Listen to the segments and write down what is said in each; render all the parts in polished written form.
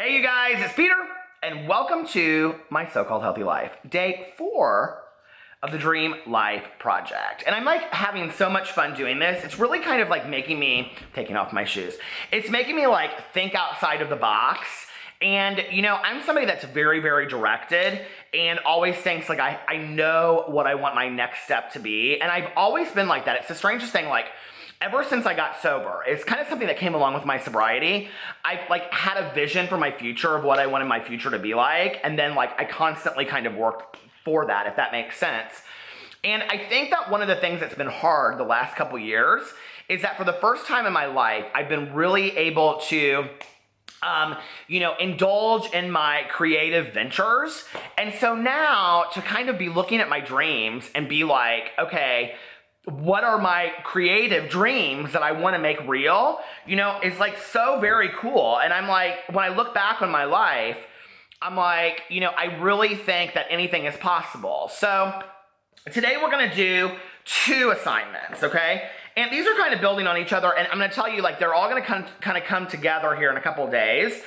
Hey you guys, it's Peter, and welcome to my so-called healthy life. Day 4 of the Dream Life Project. And I'm like having so much fun doing this. It's really kind of like making me, taking off my shoes, it's making me like think outside of the box. And you know, I'm somebody that's very, very directed and always thinks like I know what I want my next step to be. And I've always been like that. It's the strangest thing, like ever since I got sober. It's kind of something that came along with my sobriety. I've like had a vision for my future of what I wanted my future to be like. And then like I constantly kind of worked for that, if that makes sense. And I think that one of the things that's been hard the last couple years is that for the first time in my life, I've been really able to indulge in my creative ventures. And so now to kind of be looking at my dreams and be like, okay, what are my creative dreams that I want to make real, is like so very cool. And I'm like, when I look back on my life, I'm like, I really think that anything is possible. So today we're going to do 2 assignments, okay? And these are kind of building on each other, and I'm going to tell you, like, they're all going to kind of come together here in a couple of days.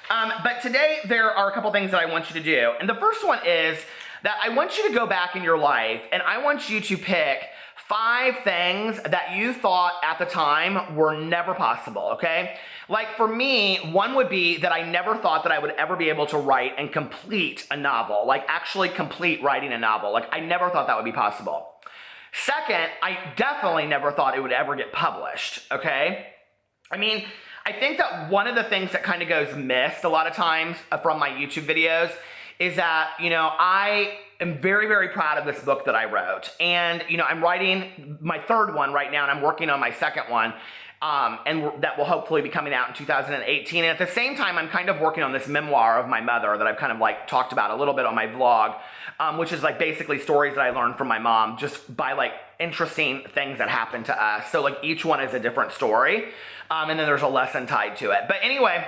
But today there are a couple things that I want you to do. And the first one is that I want you to go back in your life, and I want you to pick 5 things that you thought at the time were never possible, okay? Like for me, one would be that I never thought that I would ever be able to write and complete a novel, like actually complete writing a novel. Like I never thought that would be possible. Second, I definitely never thought it would ever get published, okay? I mean, I think that one of the things that kind of goes missed a lot of times from my YouTube videos is that, I am very, very proud of this book that I wrote. And, I'm writing my 3rd one right now, and I'm working on my 2nd one. And that will hopefully be coming out in 2018. And at the same time, I'm kind of working on this memoir of my mother that I've kind of like talked about a little bit on my vlog, which is like basically stories that I learned from my mom just by like interesting things that happened to us. So like each one is a different story. And then there's a lesson tied to it. But anyway,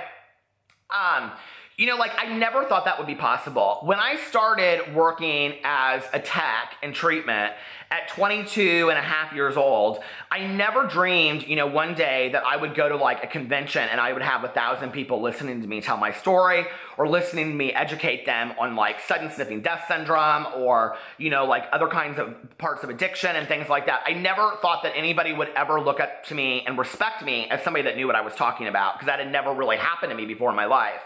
like I never thought that would be possible. When I started working as a tech in treatment at 22 and a half years old, I never dreamed, one day that I would go to like a convention and I would have 1,000 people listening to me tell my story or listening to me educate them on like sudden sniffing death syndrome or, like other kinds of parts of addiction and things like that. I never thought that anybody would ever look up to me and respect me as somebody that knew what I was talking about, because that had never really happened to me before in my life.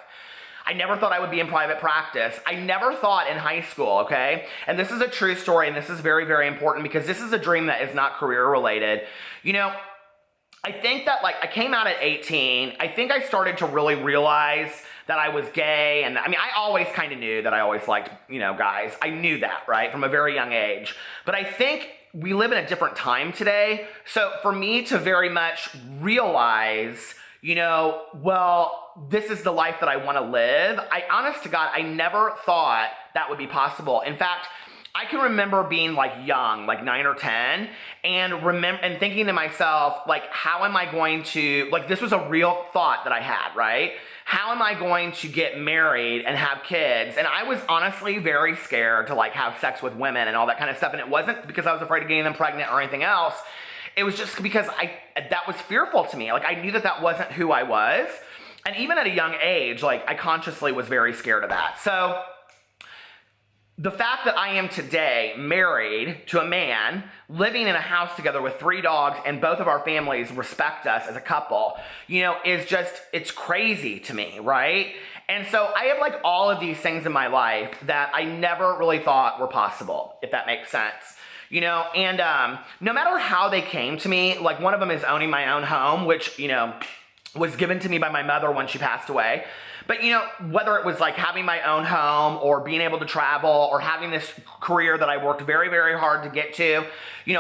I never thought I would be in private practice. I never thought in high school, okay? And this is a true story, and this is very, very important because this is a dream that is not career related. I think that like I came out at 18. I think I started to really realize that I was gay. And I mean, I always kind of knew that I always liked, guys. I knew that, right? From a very young age. But I think we live in a different time today. So for me to very much realize, this is the life that I want to live. Honest to God, I never thought that would be possible. In fact, I can remember being like young, like 9 or 10, and thinking to myself, like, how am I going to, like, this was a real thought that I had, right? How am I going to get married and have kids? And I was honestly very scared to like have sex with women and all that kind of stuff. And it wasn't because I was afraid of getting them pregnant or anything else. It was just because that was fearful to me. Like I knew that wasn't who I was. And even at a young age, like I consciously was very scared of that. So the fact that I am today married to a man, living in a house together with 3 dogs, and both of our families respect us as a couple, is just, it's crazy to me, right? And so I have like all of these things in my life that I never really thought were possible, if that makes sense. And no matter how they came to me, like one of them is owning my own home, which, was given to me by my mother when she passed away. But, whether it was like having my own home or being able to travel or having this career that I worked very, very hard to get to,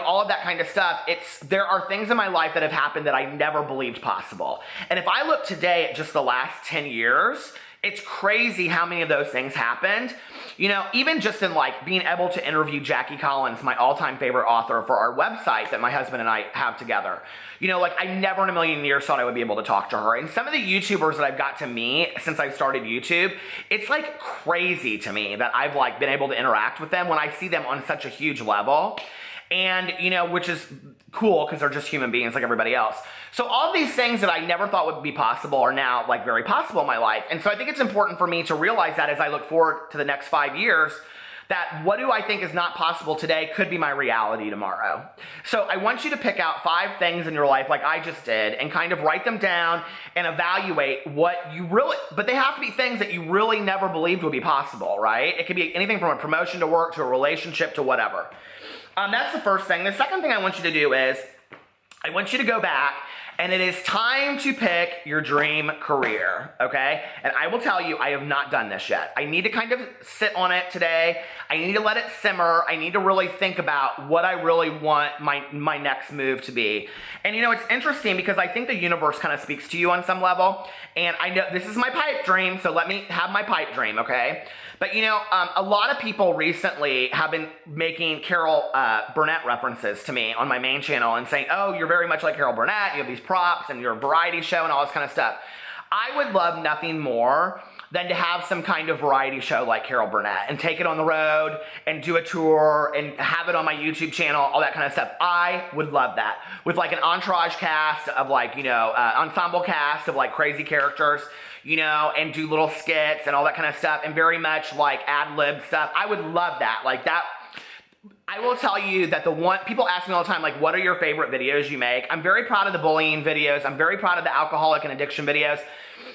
all of that kind of stuff, there are things in my life that have happened that I never believed possible. And if I look today at just the last 10 years, it's crazy how many of those things happened. Even just in like being able to interview Jackie Collins, my all-time favorite author, for our website that my husband and I have together. Like I never in a million years thought I would be able to talk to her. And some of the YouTubers that I've got to meet since I've started YouTube, it's like crazy to me that I've like been able to interact with them when I see them on such a huge level. And, which is cool because they're just human beings like everybody else. So all these things that I never thought would be possible are now like very possible in my life. And so I think it's important for me to realize that as I look forward to the next 5 years, that what do I think is not possible today could be my reality tomorrow. So I want you to pick out 5 things in your life like I just did and kind of write them down and evaluate what you really, but they have to be things that you really never believed would be possible, right? It could be anything from a promotion to work to a relationship to whatever. That's the first thing. The second thing I want you to do is I want you to go back, and it is time to pick your dream career, okay? And I will tell you, I have not done this yet. I need to kind of sit on it today. I need to let it simmer. I need to really think about what I really want my next move to be. And it's interesting because I think the universe kind of speaks to you on some level. And I know this is my pipe dream, so let me have my pipe dream, okay? But a lot of people recently have been making Carol Burnett references to me on my main channel and saying, oh, you're very much like Carol Burnett, you have these props and you're a variety show and all this kind of stuff. I would love nothing more than to have some kind of variety show like Carol Burnett and take it on the road and do a tour and have it on my YouTube channel, all that kind of stuff. I would love that. With like an entourage cast of like, ensemble cast of like crazy characters, and do little skits and all that kind of stuff and very much like ad-lib stuff. I would love that. Like that. I will tell you that people ask me all the time, like, what are your favorite videos you make? I'm very proud of the bullying videos. I'm very proud of the alcoholic and addiction videos.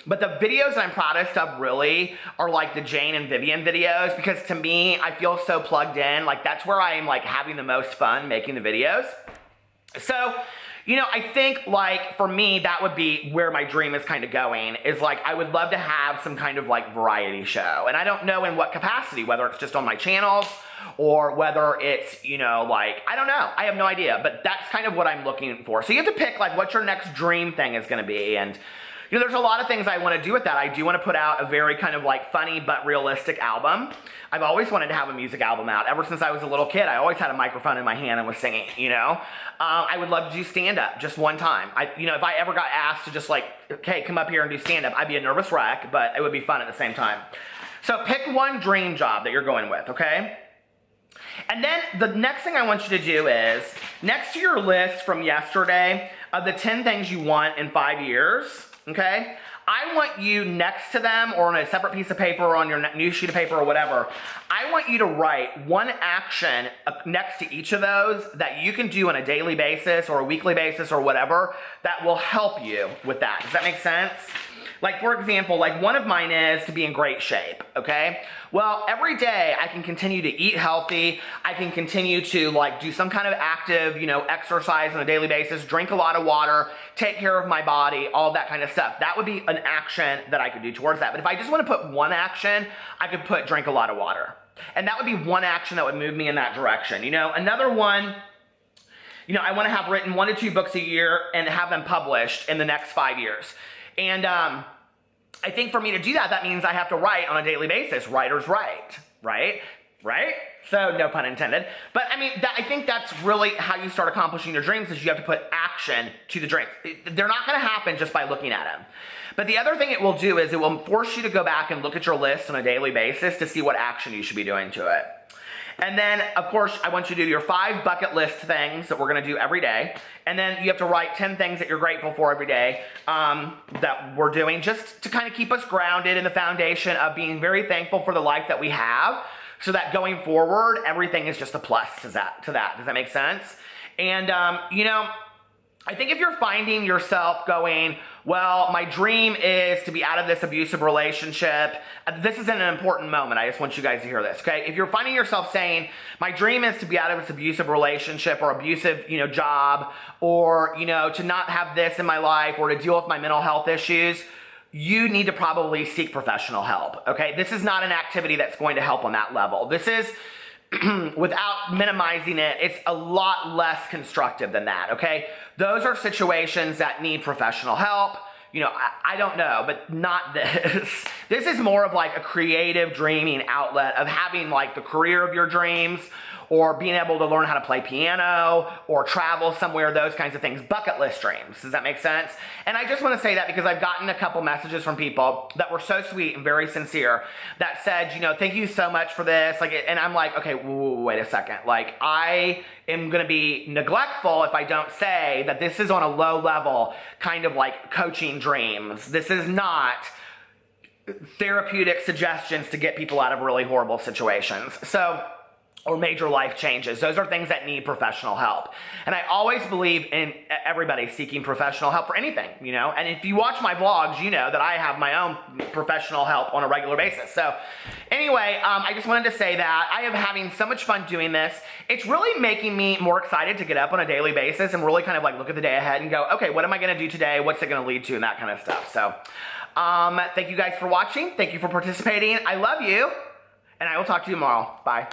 But the videos that I'm proudest of really are like the Jane and Vivian videos, because to me, I feel so plugged in. Like that's where I am like having the most fun making the videos. So, I think like for me, that would be where my dream is kind of going, is like I would love to have some kind of like variety show. And I don't know in what capacity, whether it's just on my channels or whether it's, like, I don't know. I have no idea, but that's kind of what I'm looking for. So you have to pick like what your next dream thing is going to be. And there's a lot of things I want to do with that. I do want to put out a very kind of like funny but realistic album. I've always wanted to have a music album out. Ever since I was a little kid, I always had a microphone in my hand and was singing, I would love to do stand-up just one time. If I ever got asked to just like, okay, come up here and do stand-up, I'd be a nervous wreck, but it would be fun at the same time. So pick one dream job that you're going with, okay? And then the next thing I want you to do is, next to your list from yesterday of the 10 things you want in 5 years, okay, I want you next to them or on a separate piece of paper or on your new sheet of paper or whatever, I want you to write one action next to each of those that you can do on a daily basis or a weekly basis or whatever that will help you with that. Does that make sense? Like, for example, like one of mine is to be in great shape, okay? Well, every day I can continue to eat healthy. I can continue to like do some kind of active, exercise on a daily basis, drink a lot of water, take care of my body, all that kind of stuff. That would be an action that I could do towards that. But if I just want to put one action, I could put drink a lot of water. And that would be one action that would move me in that direction. Another one, I want to have written 1 to 2 books a year and have them published in the next 5 years. And I think for me to do that, that means I have to write on a daily basis. Writers write, right? So no pun intended. But I think that's really how you start accomplishing your dreams, is you have to put action to the dreams. They're not going to happen just by looking at them. But the other thing it will do is it will force you to go back and look at your list on a daily basis to see what action you should be doing to it. And then, of course, I want you to do your 5 bucket list things that we're going to do every day. And then you have to write 10 things that you're grateful for every day that we're doing, just to kind of keep us grounded in the foundation of being very thankful for the life that we have, so that going forward, everything is just a plus to that. Does that make sense? And, I think if you're finding yourself going, well, my dream is to be out of this abusive relationship, this is an important moment. I just want you guys to hear this, okay? If you're finding yourself saying, my dream is to be out of this abusive relationship or abusive, job, or, to not have this in my life or to deal with my mental health issues, you need to probably seek professional help, okay? This is not an activity that's going to help on that level. This is, without minimizing it, it's a lot less constructive than that, okay? Those are situations that need professional help. I don't know, but not this. This is more of like a creative dreaming outlet of having like the career of your dreams, or being able to learn how to play piano or travel somewhere, those kinds of things. Bucket list dreams. Does that make sense? And I just want to say that because I've gotten a couple messages from people that were so sweet and very sincere that said, you know, thank you so much for this. Like, and I'm like, okay, wait a second. Like, I am going to be neglectful if I don't say that this is on a low level kind of like coaching dreams. This is not therapeutic suggestions to get people out of really horrible situations. So, or major life changes. Those are things that need professional help. And I always believe in everybody seeking professional help for anything, you know? And if you watch my vlogs, you know that I have my own professional help on a regular basis. So anyway, I just wanted to say that I am having so much fun doing this. It's really making me more excited to get up on a daily basis and really kind of like look at the day ahead and go, okay, what am I gonna do today? What's it gonna lead to? And that kind of stuff. So thank you guys for watching. Thank you for participating. I love you. And I will talk to you tomorrow. Bye.